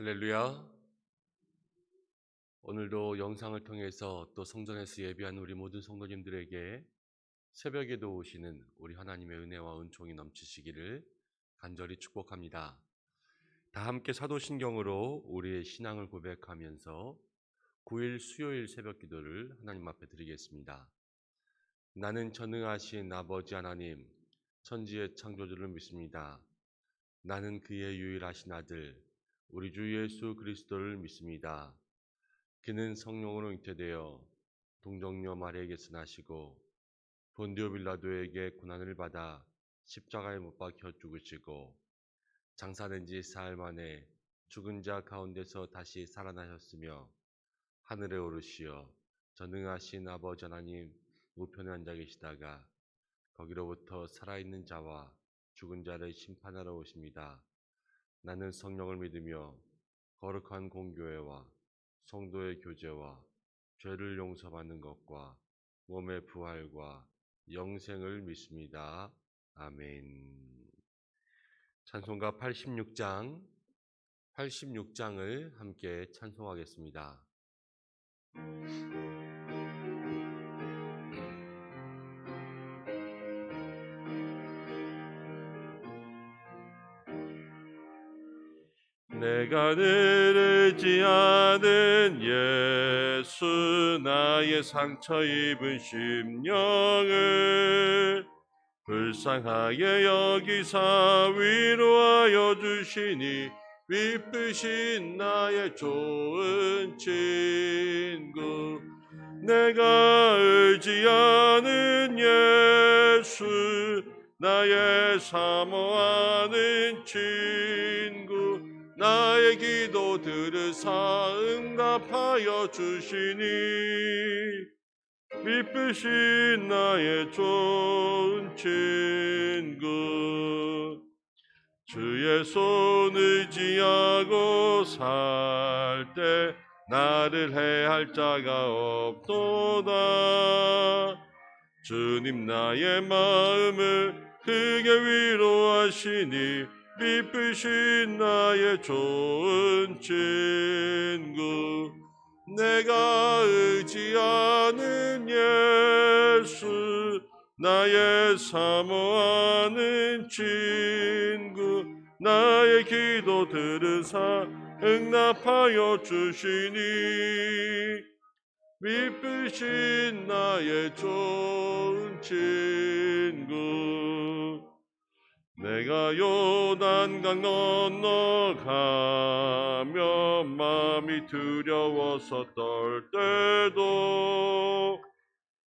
할렐루야. 오늘도 영상을 통해서 또 성전에서 예배한 우리 모든 성도님들에게 새벽에도 오시는 우리 하나님의 은혜와 은총이 넘치시기를 간절히 축복합니다. 다 함께 사도신경으로 우리의 신앙을 고백하면서 9일 수요일 새벽 기도를 하나님 앞에 드리겠습니다. 나는 전능하신 아버지 하나님, 천지의 창조주를 믿습니다. 나는 그의 유일하신 아들, 우리 주 예수 그리스도를 믿습니다. 그는 성령으로 잉태되어 동정녀 마리아에게서 나시고 본디오 빌라도에게 고난을 받아 십자가에 못 박혀 죽으시고 장사된 지 사흘 만에 죽은 자 가운데서 다시 살아나셨으며 하늘에 오르시어 전능하신 아버지 하나님 우편에 앉아 계시다가 거기로부터 살아있는 자와 죽은 자를 심판하러 오십니다. 나는 성령을 믿으며 거룩한 공교회와 성도의 교제와 죄를 용서받는 것과 몸의 부활과 영생을 믿습니다. 아멘. 찬송가 86장을 함께 찬송하겠습니다. 내가 늘 의지하는 예수 나의 상처 입은 심령을 불쌍하게 여기사 위로하여 주시니 미쁘신 나의 좋은 친구 내가 의지하는 예수 나의 사모하는 친구 나의 기도 들으사 응답하여 주시니 미쁘신 나의 좋은 친구 주의 손 의지하고 살 때 나를 해할 자가 없도다. 주님 나의 마음을 크게 위로하시니 미쁘신 나의 좋은 친구 내가 의지하는 예수 나의 사모하는 친구 나의 기도 들으사 응답하여 주시니 미쁘신 나의 좋은 친구 내가 요단강 건너가며 마음이 두려워서 떨 때도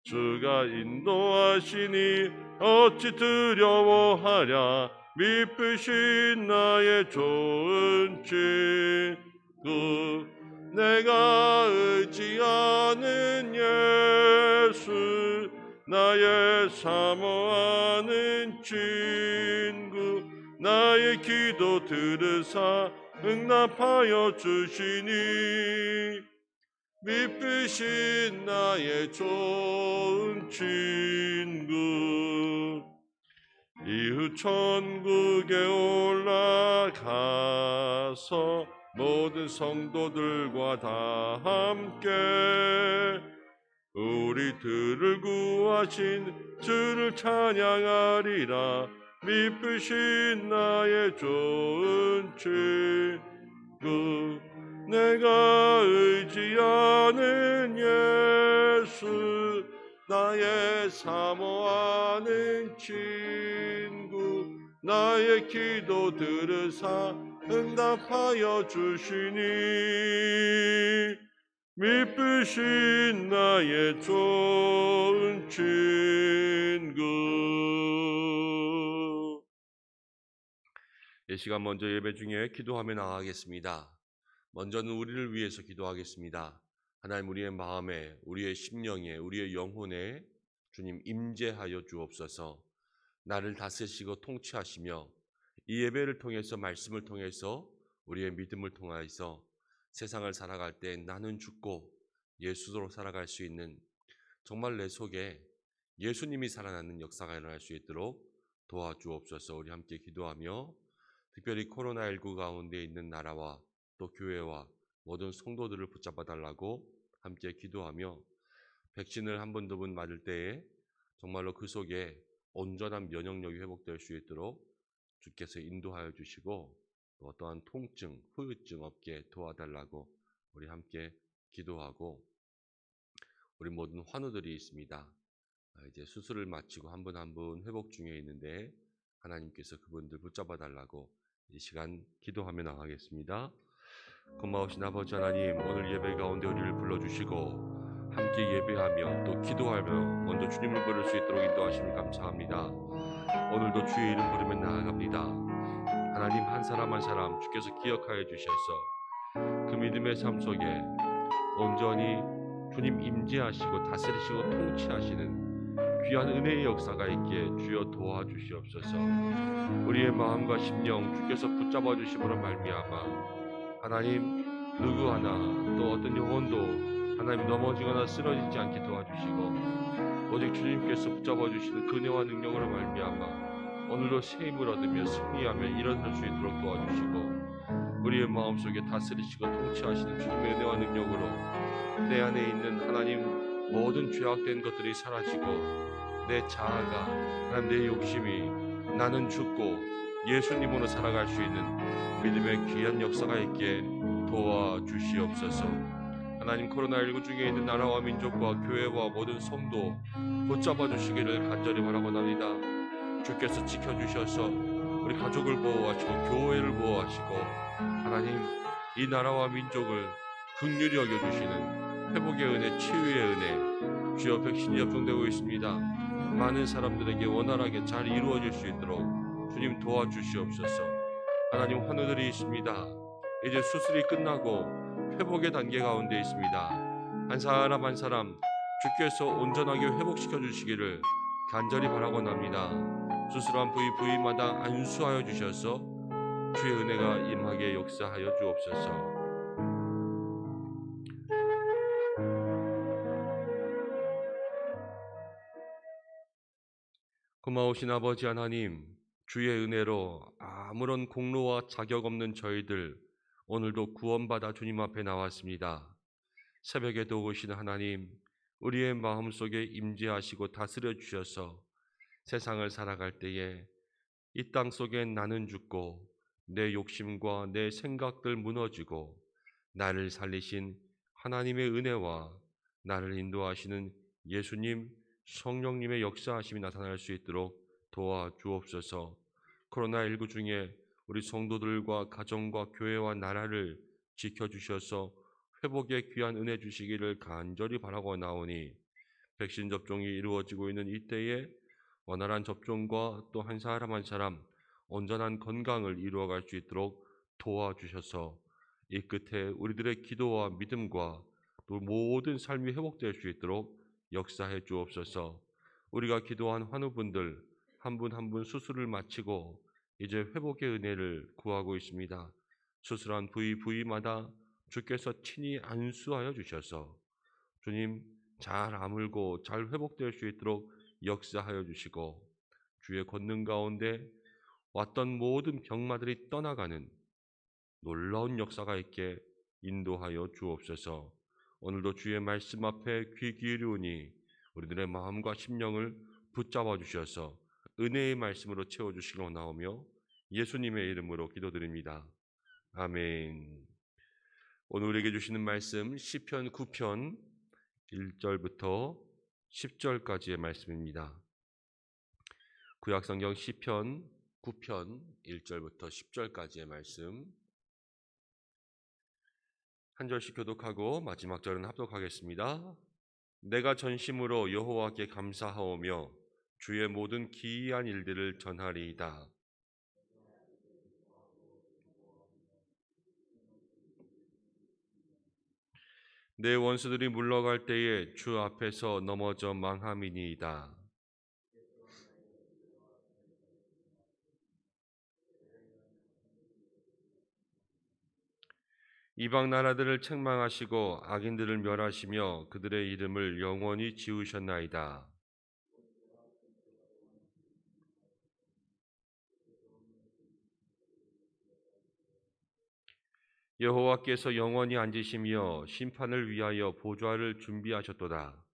주가 인도하시니 어찌 두려워하랴 미쁘신 나의 좋은 친구 내가 의지하는 예수 나의 사모하는 친구 나의 기도 들으사 응답하여 주시니 미쁘신 나의 좋은 친구 이후 천국에 올라가서 모든 성도들과 다 함께 우리들을 구하신 주를 찬양하리라 미쁘신 나의 좋은 친구 내가 의지하는 예수 나의 사모하는 친구 나의 기도 들으사 응답하여 주시니 미쁘신 나의 좋은 친구 이 시간 먼저 예배 중에 기도하며 나가겠습니다. 먼저는 우리를 위해서 기도하겠습니다. 하나님 우리의 마음에 우리의 심령에 우리의 영혼에 주님 임재하여 주옵소서. 나를 다스리시고 통치하시며 이 예배를 통해서 말씀을 통해서 우리의 믿음을 통하여서 세상을 살아갈 때 나는 죽고 예수로 살아갈 수 있는 정말 내 속에 예수님이 살아나는 역사가 일어날 수 있도록 도와주옵소서. 우리 함께 기도하며 특별히 코로나19 가운데 있는 나라와 또 교회와 모든 성도들을 붙잡아 달라고 함께 기도하며 백신을 한 번, 두 번 맞을 때에 정말로 그 속에 온전한 면역력이 회복될 수 있도록 주께서 인도하여 주시고 또 어떠한 통증, 후유증 없게 도와달라고 우리 함께 기도하고 우리 모든 환우들이 있습니다. 이제 수술을 마치고 한 분 한 분 회복 중에 있는데 하나님께서 그분들 붙잡아 달라고 이 시간 기도하며 나가겠습니다. 고마우신 아버지 하나님, 오늘 예배 가운데 우리를 불러주시고 함께 예배하며 또 기도하며 먼저 주님을 부를 수 있도록 인도하심을 감사합니다. 오늘도 주의 이름 부르며 나아갑니다. 하나님, 한 사람 한 사람 주께서 기억하여 주셔서 그 믿음의 삶 속에 온전히 주님 임재하시고 다스리시고 통치하시는 귀한 은혜의 역사가 있기에 주여 도와주시옵소서. 우리의 마음과 심령 주께서 붙잡아 주심으로 말미암아 하나님, 누구 하나 또 어떤 영혼도 하나님 넘어지거나 쓰러지지 않게 도와주시고 오직 주님께서 붙잡아 주시는 그 은혜와 능력으로 말미암아 오늘도 새 힘을 얻으며 승리하며 일어설 수 있도록 도와주시고 우리의 마음속에 다스리시고 통치하시는 주님의 은혜와 능력으로 내 안에 있는 하나님 모든 죄악된 것들이 사라지고 내 자아가 하나님 내 욕심이 나는 죽고 예수님으로 살아갈 수 있는 믿음의 귀한 역사가 있게 도와주시옵소서. 하나님, 코로나19 중에 있는 나라와 민족과 교회와 모든 성도 붙잡아 주시기를 간절히 바라고나옵니다. 주께서 지켜주셔서 우리 가족을 보호하시고 교회를 보호하시고 하나님 이 나라와 민족을 긍휼히 여겨주시는 회복의 은혜, 치유의 은혜 주여 백신이 접종되고 있습니다. 많은 사람들에게 원활하게 잘 이루어질 수 있도록 주님 도와주시옵소서. 하나님, 환우들이 있습니다. 이제 수술이 끝나고 회복의 단계 가운데 있습니다. 한 사람 한 사람 주께서 온전하게 회복시켜 주시기를 간절히 바라고나옵니다. 수술한 부위마다 안수하여 주셔서 주의 은혜가 임하게 역사하여 주옵소서. 고마우신 아버지 하나님, 주의 은혜로 아무런 공로와 자격 없는 저희들 오늘도 구원받아 주님 앞에 나왔습니다. 새벽에도 오신 하나님, 우리의 마음속에 임재하시고 다스려 주셔서 세상을 살아갈 때에 이 땅 속에 나는 죽고 내 욕심과 내 생각들 무너지고 나를 살리신 하나님의 은혜와 나를 인도하시는 예수님, 성령님의 역사하심이 나타날 수 있도록 도와주옵소서. 코로나19 중에 우리 성도들과 가정과 교회와 나라를 지켜주셔서 회복의 귀한 은혜 주시기를 간절히 바라고 나오니 백신 접종이 이루어지고 있는 이때에 원활한 접종과 또 한 사람 한 사람 온전한 건강을 이루어갈 수 있도록 도와주셔서 이 끝에 우리들의 기도와 믿음과 또 모든 삶이 회복될 수 있도록 역사해 주옵소서. 우리가 기도한 환우분들 한 분 한 분 수술을 마치고 이제 회복의 은혜를 구하고 있습니다. 수술한 부위마다 주께서 친히 안수하여 주셔서 주님 잘 아물고 잘 회복될 수 있도록 역사하여 주시고 주의 권능 가운데 왔던 모든 병마들이 떠나가는 놀라운 역사가 있게 인도하여 주옵소서. 오늘도 주의 말씀 앞에 귀 기울이오니 우리들의 마음과 심령을 붙잡아 주셔서 은혜의 말씀으로 채워주시기로 나오며 예수님의 이름으로 기도드립니다. 아멘. 오늘 우리에게 주시는 말씀 시편 9편 1절부터 10절까지의 말씀입니다. 구약성경 시편 9편 1절부터 10절까지의 말씀 한 절씩 교독하고 마지막 절은 합독하겠습니다. 내가 전심으로 여호와께 감사하오며 주의 모든 기이한 일들을 전하리이다. 내 원수들이 물러갈 때에 주 앞에서 넘어져 망함이니이다. 이방 나라들을 책망하시고 악인들을 멸하시며 그들의 이름을 영원히 지우셨나이다. 여호와께서 영원히 앉으시며 심판을 위하여 보좌를 준비하셨도다.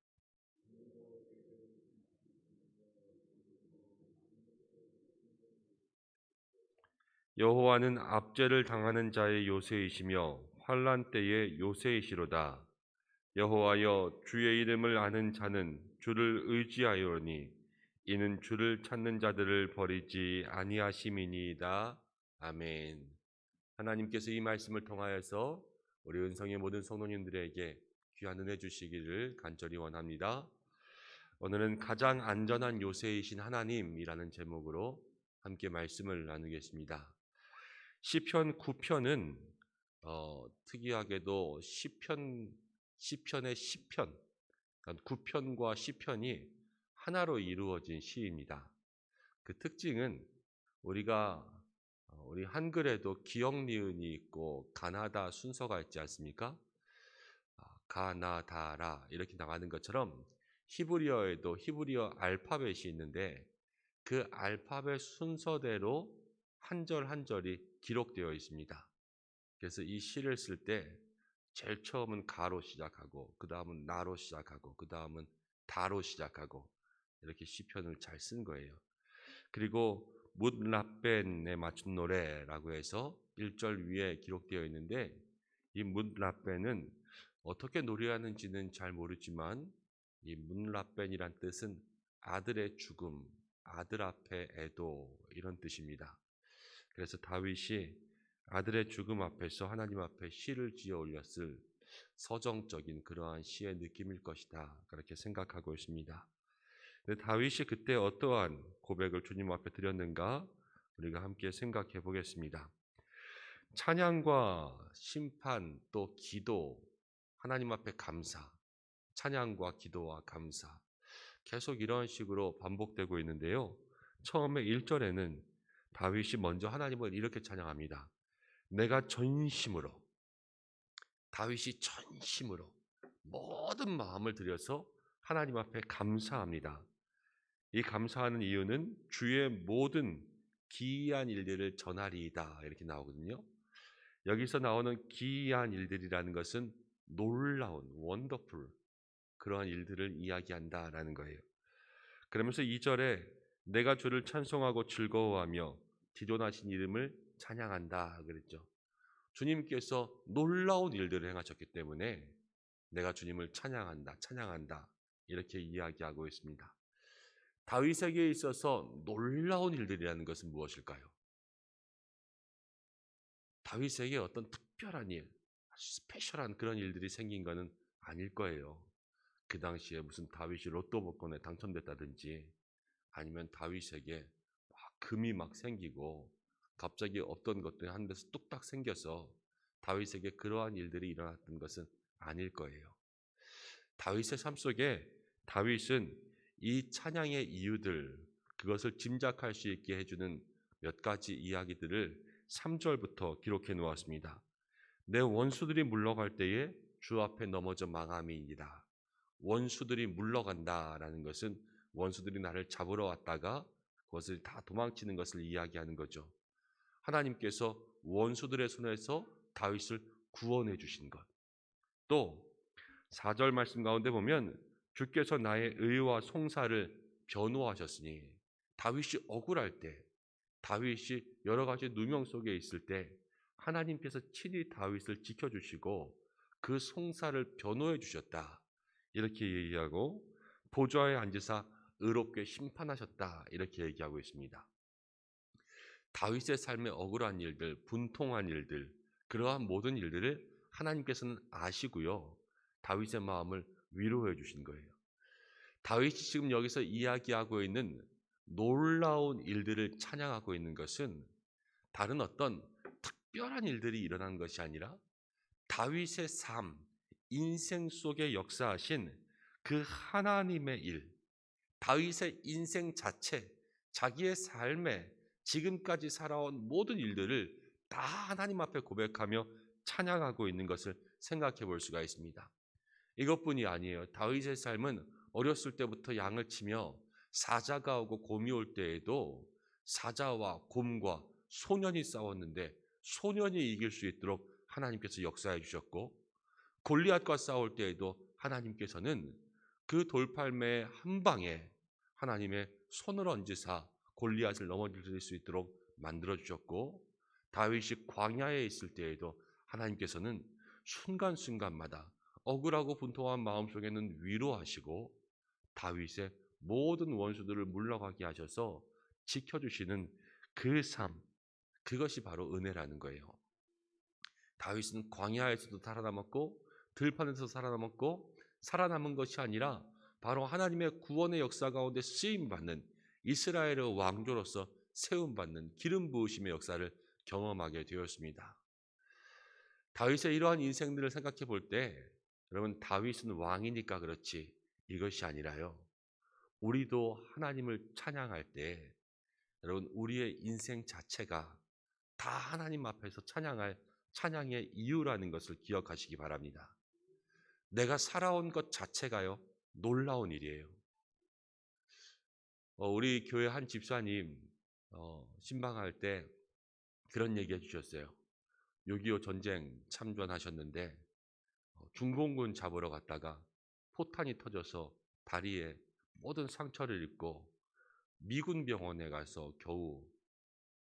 여호와는 압제를 당하는 자의 요새이시며 환난 때의 요새이시로다. 여호와여, 주의 이름을 아는 자는 주를 의지하여오니 이는 주를 찾는 자들을 버리지 아니하심이니이다. 아멘. 하나님께서 이 말씀을 통하여서 우리 은성의 모든 성도님들에게 귀한 은혜 주시기를 간절히 원합니다. 오늘은 가장 안전한 요새이신 하나님이라는 제목으로 함께 말씀을 나누겠습니다. 시편 9편은 특이하게도 시편의 시편, 그러니까 9편과 시편이 하나로 이루어진 시입니다. 그 특징은 우리 한글에도 기역 니은이 있고 가나다 순서가 있지 않습니까? 가나다라 이렇게 나가는 것처럼 히브리어에도 히브리어 알파벳이 있는데 그 알파벳 순서대로 한 절 한 절이 기록되어 있습니다. 그래서 이 시를 쓸 때 제일 처음은 가로 시작하고 그 다음은 나로 시작하고 그 다음은 다로 시작하고 이렇게 시편을 잘 쓴 거예요. 그리고 뭇라벤에 맞춘 노래라고 해서 1절 위에 기록되어 있는데 이 뭇라벤은 어떻게 노래하는지는 잘 모르지만 이 뭇라벤이란 뜻은 아들의 죽음, 아들 앞에 애도 이런 뜻입니다. 그래서 다윗이 아들의 죽음 앞에서 하나님 앞에 시를 지어 올렸을 서정적인 그러한 시의 느낌일 것이다. 그렇게 생각하고 있습니다. 다윗이 그때 어떠한 고백을 주님 앞에 드렸는가? 우리가 함께 생각해 보겠습니다. 찬양과 심판 또 기도, 하나님 앞에 감사, 찬양과 기도와 감사 계속 이런 식으로 반복되고 있는데요. 처음에 1절에는 다윗이 먼저 하나님을 이렇게 찬양합니다. 내가 전심으로, 다윗이 전심으로 모든 마음을 들여서 하나님 앞에 감사합니다. 이 감사하는 이유는 주의 모든 기이한 일들을 전하리이다 이렇게 나오거든요. 여기서 나오는 기이한 일들이라는 것은 놀라운, 원더풀 그러한 일들을 이야기한다라는 거예요. 그러면서 2절에 내가 주를 찬송하고 즐거워하며 기존하신 이름을 찬양한다 그랬죠. 주님께서 놀라운 일들을 행하셨기 때문에 내가 주님을 찬양한다 이렇게 이야기하고 있습니다. 다윗에게 있어서 놀라운 일들이라는 것은 무엇일까요? 다윗에게 어떤 특별한 일, 스페셜한 그런 일들이 생긴 것은 아닐 거예요. 그 당시에 무슨 다윗이 로또 복권에 당첨됐다든지 아니면 다윗에게 금이 막 생기고 갑자기 없던 것들이 한 데서 뚝딱 생겨서 다윗에게 그러한 일들이 일어났던 것은 아닐 거예요. 다윗의 삶 속에 다윗은 이 찬양의 이유들, 그것을 짐작할 수 있게 해주는 몇 가지 이야기들을 3절부터 기록해 놓았습니다. 내 원수들이 물러갈 때에 주 앞에 넘어져 망함이니라. 원수들이 물러간다라는 것은 원수들이 나를 잡으러 왔다가 그것을 다 도망치는 것을 이야기하는 거죠. 하나님께서 원수들의 손에서 다윗을 구원해 주신 것. 또 4절 말씀 가운데 보면 주께서 나의 의와 송사를 변호하셨으니 다윗이 억울할 때, 다윗이 여러 가지 누명 속에 있을 때 하나님께서 친히 다윗을 지켜주시고 그 송사를 변호해 주셨다. 이렇게 얘기하고 보좌에 앉으사 의롭게 심판하셨다. 이렇게 얘기하고 있습니다. 다윗의 삶에 억울한 일들, 분통한 일들, 그러한 모든 일들을 하나님께서는 아시고요. 다윗의 마음을 위로해 주신 거예요. 다윗이 지금 여기서 이야기하고 있는 놀라운 일들을 찬양하고 있는 것은 다른 어떤 특별한 일들이 일어난 것이 아니라 다윗의 삶, 인생 속에 역사하신 그 하나님의 일, 다윗의 인생 자체, 자기의 삶에 지금까지 살아온 모든 일들을 다 하나님 앞에 고백하며 찬양하고 있는 것을 생각해 볼 수가 있습니다. 이것뿐이 아니에요. 다윗의 삶은 어렸을 때부터 양을 치며 사자가 오고 곰이 올 때에도 사자와 곰과 소년이 싸웠는데 소년이 이길 수 있도록 하나님께서 역사해 주셨고, 골리앗과 싸울 때에도 하나님께서는 그 돌팔매의 한 방에 하나님의 손을 얹으사 골리앗을 넘어질 수 있도록 만들어 주셨고, 다윗이 광야에 있을 때에도 하나님께서는 순간순간마다 억울하고 분통한 마음속에는 위로하시고 다윗의 모든 원수들을 물러가게 하셔서 지켜주시는 그 삶, 그것이 바로 은혜라는 거예요. 다윗은 광야에서도 살아남았고 들판에서 살아남았고, 살아남은 것이 아니라 바로 하나님의 구원의 역사 가운데 쓰임받는 이스라엘의 왕조로서 세움받는 기름 부으심의 역사를 경험하게 되었습니다. 다윗의 이러한 인생들을 생각해 볼 때, 여러분, 다윗은 왕이니까 그렇지 이것이 아니라요, 우리도 하나님을 찬양할 때 여러분, 우리의 인생 자체가 다 하나님 앞에서 찬양할 찬양의 이유라는 것을 기억하시기 바랍니다. 내가 살아온 것 자체가요, 놀라운 일이에요. 우리 교회 한 집사님 신방할 때 그런 얘기 해주셨어요. 6.25 전쟁 참전하셨는데 중공군 잡으러 갔다가 포탄이 터져서 다리에 모든 상처를 입고 미군 병원에 가서 겨우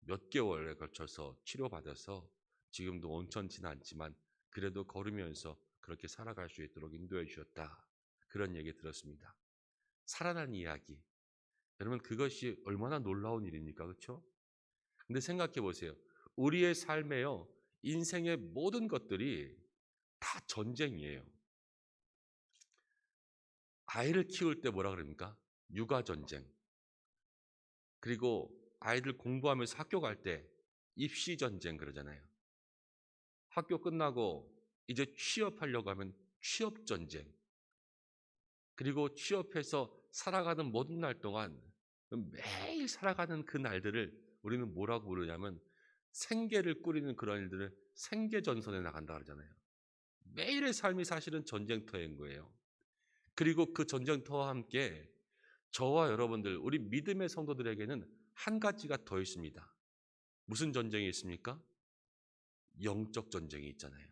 몇 개월에 걸쳐서 치료받아서 지금도 온천치는 않지만 그래도 걸으면서 그렇게 살아갈 수 있도록 인도해 주셨다. 그런 얘기 들었습니다. 살아난 이야기. 여러분, 그것이 얼마나 놀라운 일입니까? 그렇죠? 근데 생각해 보세요. 우리의 삶에요, 인생의 모든 것들이 다 전쟁이에요. 아이를 키울 때 뭐라 그럽니까? 육아 전쟁. 그리고 아이들 공부하면서 학교 갈 때 입시 전쟁 그러잖아요. 학교 끝나고 이제 취업하려고 하면 취업 전쟁. 그리고 취업해서 살아가는 모든 날 동안 매일 살아가는 그 날들을 우리는 뭐라고 부르냐면 생계를 꾸리는 그런 일들을 생계전선에 나간다 그러잖아요. 매일의 삶이 사실은 전쟁터인 거예요. 그리고 그 전쟁터와 함께 저와 여러분들, 우리 믿음의 성도들에게는 한 가지가 더 있습니다. 무슨 전쟁이 있습니까? 영적 전쟁이 있잖아요.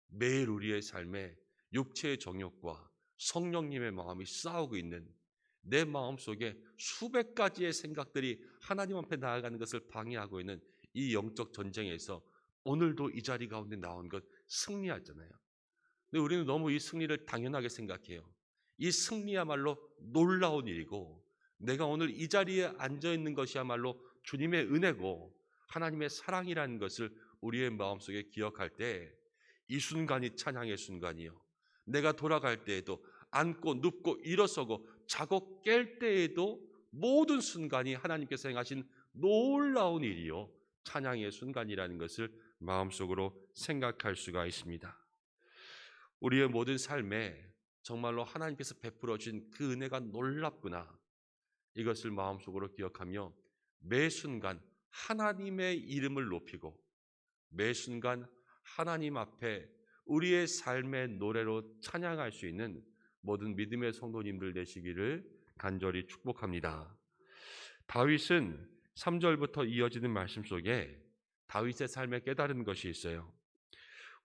매일 우리의 삶에 육체의 정욕과 성령님의 마음이 싸우고 있는, 내 마음속에 수백 가지의 생각들이 하나님 앞에 나아가는 것을 방해하고 있는 이 영적 전쟁에서 오늘도 이 자리 가운데 나온 것 승리하잖아요. 근데 우리는 너무 이 승리를 당연하게 생각해요. 이 승리야말로 놀라운 일이고, 내가 오늘 이 자리에 앉아 있는 것이야말로 주님의 은혜고 하나님의 사랑이라는 것을 우리의 마음속에 기억할 때 이 순간이 찬양의 순간이요, 내가 돌아갈 때에도 앉고 눕고 일어서고 자고 깰 때에도 모든 순간이 하나님께서 행하신 놀라운 일이요, 찬양의 순간이라는 것을 마음속으로 생각할 수가 있습니다. 우리의 모든 삶에 정말로 하나님께서 베풀어 주신 그 은혜가 놀랍구나, 이것을 마음속으로 기억하며 매 순간 하나님의 이름을 높이고 매 순간 하나님 앞에 우리의 삶의 노래로 찬양할 수 있는 모든 믿음의 성도님들 되시기를 간절히 축복합니다. 다윗은 3절부터 이어지는 말씀 속에 다윗의 삶에 깨달은 것이 있어요.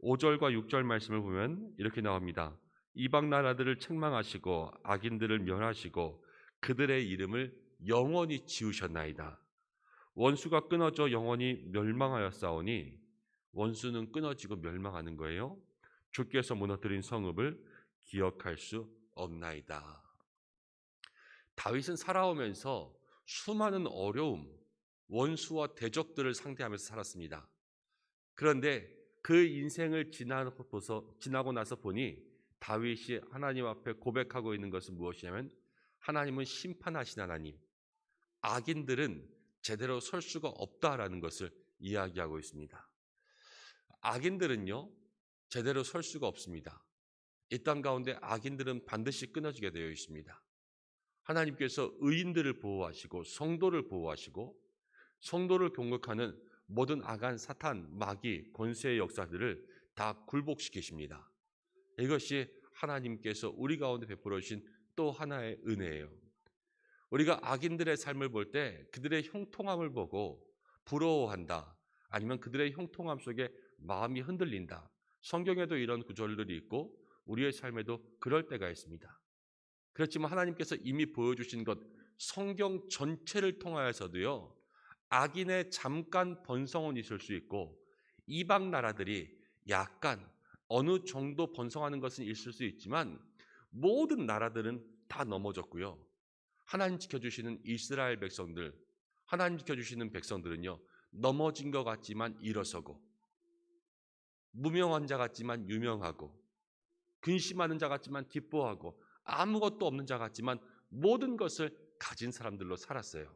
5절과 6절 말씀을 보면 이렇게 나옵니다. 이방 나라들을 책망하시고 악인들을 멸하시고 그들의 이름을 영원히 지우셨나이다. 원수가 끊어져 영원히 멸망하였사오니, 원수는 끊어지고 멸망하는 거예요. 주께서 무너뜨린 성읍을 기억할 수 없나이다. 다윗은 살아오면서 수많은 어려움, 원수와 대적들을 상대하면서 살았습니다. 그런데 그 인생을 지나고 나서 보니 다윗이 하나님 앞에 고백하고 있는 것은 무엇이냐면, 하나님은 심판하신 하나님, 악인들은 제대로 설 수가 없다라는 것을 이야기하고 있습니다. 악인들은요, 제대로 설 수가 없습니다. 이 땅 가운데 악인들은 반드시 끊어지게 되어 있습니다. 하나님께서 의인들을 보호하시고 성도를 보호하시고 성도를 공격하는 모든 악한 사탄, 마귀, 권세의 역사들을 다 굴복시키십니다. 이것이 하나님께서 우리 가운데 베풀어 주신 또 하나의 은혜예요. 우리가 악인들의 삶을 볼 때 그들의 형통함을 보고 부러워한다, 아니면 그들의 형통함 속에 마음이 흔들린다. 성경에도 이런 구절들이 있고 우리의 삶에도 그럴 때가 있습니다. 그렇지만 하나님께서 이미 보여주신 것, 성경 전체를 통하여서도요, 악인의 잠깐 번성은 있을 수 있고 이방 나라들이 약간 어느 정도 번성하는 것은 있을 수 있지만 모든 나라들은 다 넘어졌고요. 하나님 지켜주시는 이스라엘 백성들, 하나님 지켜주시는 백성들은요, 넘어진 것 같지만 일어서고, 무명한 자 같지만 유명하고, 근심하는 자 같지만 기뻐하고, 아무것도 없는 자 같지만 모든 것을 가진 사람들로 살았어요.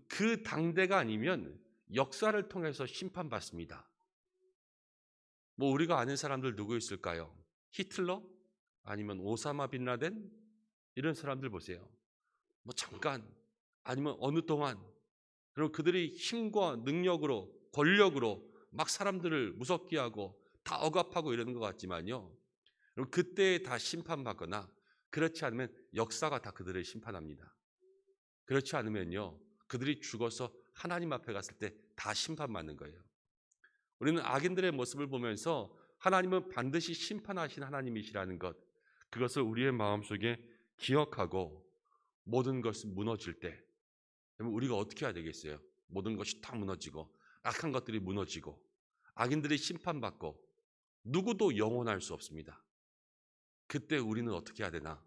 그 당대가 아니면 역사를 통해서 심판받습니다. 뭐 우리가 아는 사람들 누구 있을까요? 히틀러? 아니면 오사마 빈 라덴? 이런 사람들 보세요. 뭐 잠깐, 아니면 어느 동안, 그리고 그들이 힘과 능력으로, 권력으로 막 사람들을 무섭게 하고 다 억압하고 이러는 것 같지만요, 그리고 그때에 다 심판받거나, 그렇지 않으면 역사가 다 그들을 심판합니다. 그렇지 않으면요, 그들이 죽어서 하나님 앞에 갔을 때 다 심판받는 거예요. 우리는 악인들의 모습을 보면서 하나님은 반드시 심판하신 하나님이시라는 것, 그것을 우리의 마음속에 기억하고, 모든 것이 무너질 때 그러면 우리가 어떻게 해야 되겠어요? 모든 것이 다 무너지고 악한 것들이 무너지고 악인들이 심판받고 누구도 영원할 수 없습니다. 그때 우리는 어떻게 해야 되나?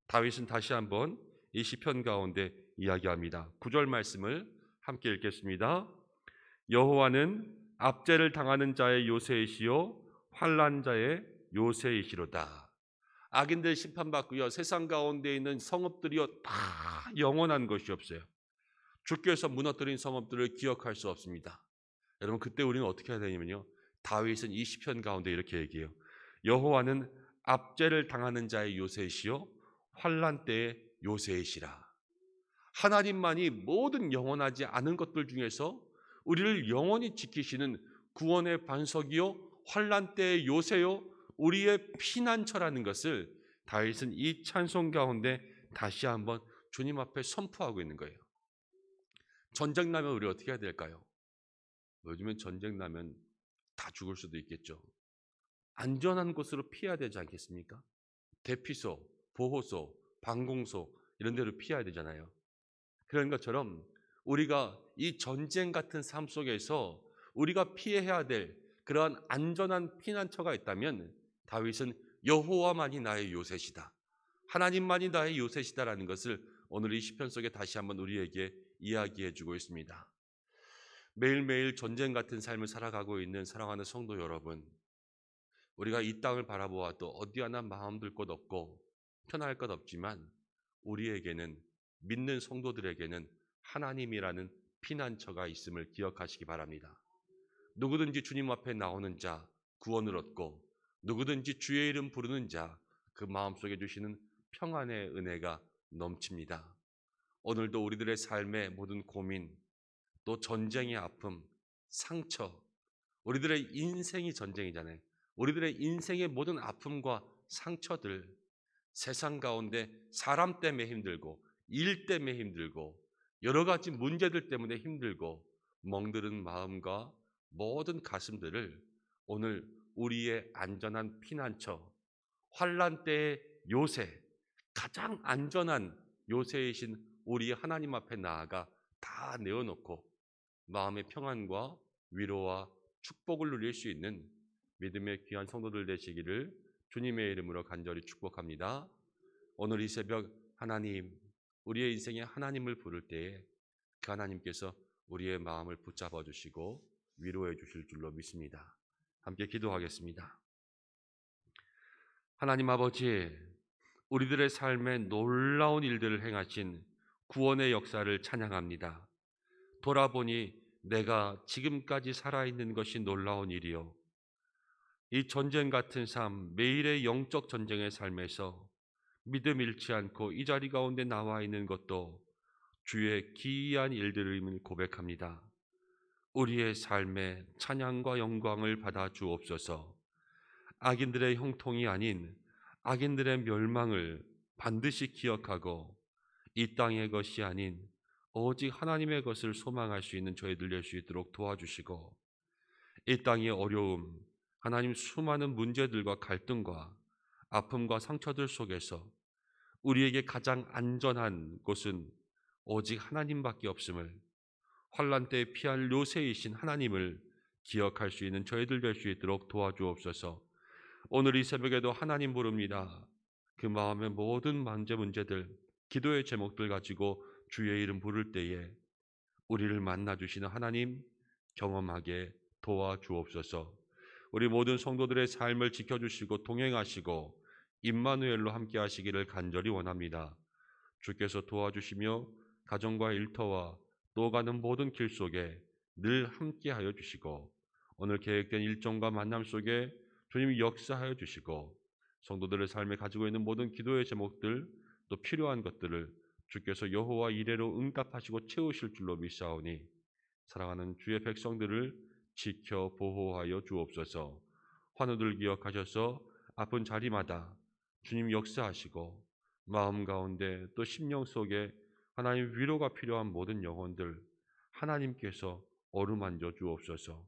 다윗은 다시 한번 이 시편 가운데 이야기합니다. 9절 말씀을 함께 읽겠습니다. 여호와는 압제를 당하는 자의 요새이시요 환난 자의 요새이시로다. 악인들 심판받고요, 세상 가운데 있는 성읍들이요 다 영원한 것이 없어요. 주께서 무너뜨린 성읍들을 기억할 수 없습니다. 여러분, 그때 우리는 어떻게 해야 되냐면요, 다윗은 이 시편 가운데 이렇게 얘기해요. 여호와는 압제를 당하는 자의 요새이시요 환난 때의 요새이시라. 하나님만이 모든 영원하지 않은 것들 중에서 우리를 영원히 지키시는 구원의 반석이요 환난 때의 요새요 우리의 피난처라는 것을 다윗은 이 찬송 가운데 다시 한번 주님 앞에 선포하고 있는 거예요. 전쟁 나면 우리 어떻게 해야 될까요? 요즘엔 전쟁 나면 다 죽을 수도 있겠죠. 안전한 곳으로 피해야 되지 않겠습니까? 대피소, 보호소, 방공소 이런 데로 피해야 되잖아요. 그런 것처럼 우리가 이 전쟁 같은 삶 속에서 우리가 피해야 될 그러한 안전한 피난처가 있다면 다윗은 여호와만이 나의 요새시다, 하나님만이 나의 요새시다라는 것을 오늘 이 시편 속에 다시 한번 우리에게 이야기해 주고 있습니다. 매일매일 전쟁 같은 삶을 살아가고 있는 사랑하는 성도 여러분, 우리가 이 땅을 바라보아도 어디 하나 마음 둘 것 없고 편할 것 없지만 우리에게는, 믿는 성도들에게는 하나님이라는 피난처가 있음을 기억하시기 바랍니다. 누구든지 주님 앞에 나오는 자 구원을 얻고 누구든지 주의 이름 부르는 자 그 마음속에 주시는 평안의 은혜가 넘칩니다. 오늘도 우리들의 삶의 모든 고민, 또 전쟁의 아픔, 상처, 우리들의 인생이 전쟁이잖아요. 우리들의 인생의 모든 아픔과 상처들, 세상 가운데 사람 때문에 힘들고 일 때문에 힘들고 여러 가지 문제들 때문에 힘들고 멍드는 마음과 모든 가슴들을 오늘 우리의 안전한 피난처, 환난 때의 요새, 가장 안전한 요새이신 우리 하나님 앞에 나아가 다 내어놓고 마음의 평안과 위로와 축복을 누릴 수 있는 믿음의 귀한 성도들 되시기를 주님의 이름으로 간절히 축복합니다. 오늘 이 새벽 하나님, 우리의 인생에 하나님을 부를 때에 그 하나님께서 우리의 마음을 붙잡아 주시고 위로해 주실 줄로 믿습니다. 함께 기도하겠습니다. 하나님 아버지, 우리들의 삶에 놀라운 일들을 행하신 구원의 역사를 찬양합니다. 돌아보니 내가 지금까지 살아있는 것이 놀라운 일이요, 이 전쟁 같은 삶, 매일의 영적 전쟁의 삶에서 믿음 잃지 않고 이 자리 가운데 나와 있는 것도 주의 기이한 일들임을 고백합니다. 우리의 삶에 찬양과 영광을 받아 주옵소서. 악인들의 형통이 아닌 악인들의 멸망을 반드시 기억하고 이 땅의 것이 아닌 오직 하나님의 것을 소망할 수 있는 저희들 될 수 있도록 도와주시고, 이 땅의 어려움, 하나님 수많은 문제들과 갈등과 아픔과 상처들 속에서 우리에게 가장 안전한 곳은 오직 하나님밖에 없음을, 환난 때에 피할 요새이신 하나님을 기억할 수 있는 저희들 될 수 있도록 도와주옵소서. 오늘 이 새벽에도 하나님 부릅니다. 그 마음의 모든 문제들, 기도의 제목들 가지고 주의 이름 부를 때에 우리를 만나주시는 하나님 경험하게 도와주옵소서. 우리 모든 성도들의 삶을 지켜주시고 동행하시고 임마누엘로 함께 하시기를 간절히 원합니다. 주께서 도와주시며 가정과 일터와 또 가는 모든 길 속에 늘 함께하여 주시고 오늘 계획된 일정과 만남 속에 주님이 역사하여 주시고 성도들의 삶에 가지고 있는 모든 기도의 제목들 또 필요한 것들을 주께서 여호와 이레로 응답하시고 채우실 줄로 믿사오니 사랑하는 주의 백성들을 지켜 보호하여 주옵소서. 환우들 기억하셔서 아픈 자리마다 주님 역사하시고 마음 가운데 또 심령 속에 하나님 위로가 필요한 모든 영혼들 하나님께서 어루만져 주옵소서.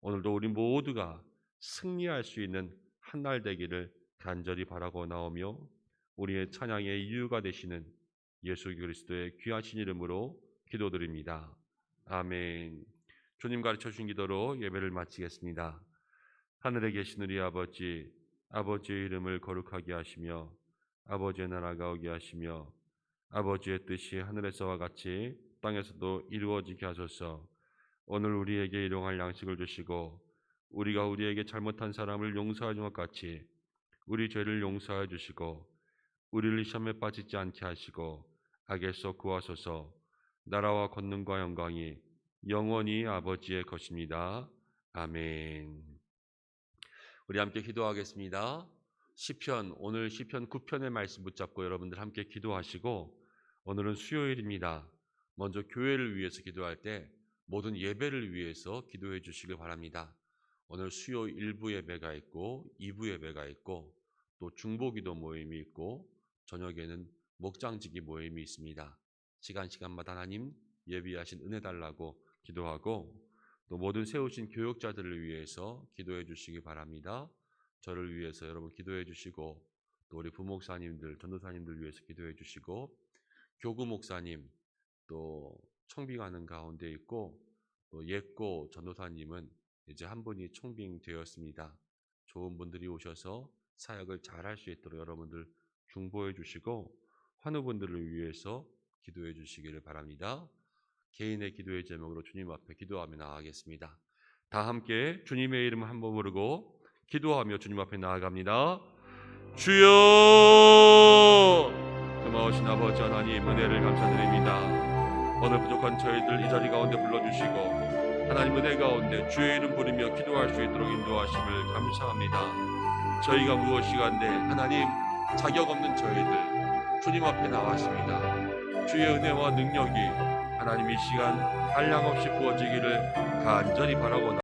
오늘도 우리 모두가 승리할 수 있는 한 날 되기를 간절히 바라고 나오며 우리의 찬양의 이유가 되시는 예수 그리스도의 귀하신 이름으로 기도드립니다. 아멘. 주님 가르쳐 주신 기도로 예배를 마치겠습니다. 하늘에 계신 우리 아버지, 아버지의 이름을 거룩하게 하시며 아버지의 나라가 오게 하시며 아버지의 뜻이 하늘에서와 같이 땅에서도 이루어지게 하소서. 오늘 우리에게 일용할 양식을 주시고 우리가 우리에게 잘못한 사람을 용서하는 것 같이 우리 죄를 용서하여 주시고 우리를 시험에 빠지지 않게 하시고 악에서 구하소서. 나라와 권능과 영광이 영원히 아버지의 것입니다. 아멘. 우리 함께 기도하겠습니다. 시편, 오늘 시편 9편의 말씀 붙잡고 여러분들 함께 기도하시고 오늘은 수요일입니다. 먼저 교회를 위해서 기도할 때 모든 예배를 위해서 기도해 주시길 바랍니다. 오늘 수요 1부 예배가 있고 2부 예배가 있고 또 중보기도 모임이 있고 저녁에는 목장지기 모임이 있습니다. 시간마다 하나님 예비하신 은혜 달라고 기도하고 또 모든 세우신 교육자들을 위해서 기도해 주시기 바랍니다. 저를 위해서 여러분 기도해 주시고 또 우리 부목사님들, 전도사님들 위해서 기도해 주시고 교구 목사님 또 청빙하는 가운데 있고 또 예고 전도사님은 이제 한 분이 청빙되었습니다. 좋은 분들이 오셔서 사역을 잘할 수 있도록 여러분들 중보해 주시고 환우분들을 위해서 기도해 주시기를 바랍니다. 개인의 기도의 제목으로 주님 앞에 기도하며 나아가겠습니다. 다 함께 주님의 이름을 한번 부르고 기도하며 주님 앞에 나아갑니다. 주여! 고마우신 아버지 하나님 은혜를 감사드립니다. 오늘 부족한 저희들 이 자리 가운데 불러주시고 하나님 은혜 가운데 주의 이름 부르며 기도할 수 있도록 인도하심을 감사합니다. 저희가 무엇이간데 하나님 자격 없는 저희들 주님 앞에 나왔습니다. 주의 은혜와 능력이 하나님 이 시간 한량없이 부어지기를 간절히 바라고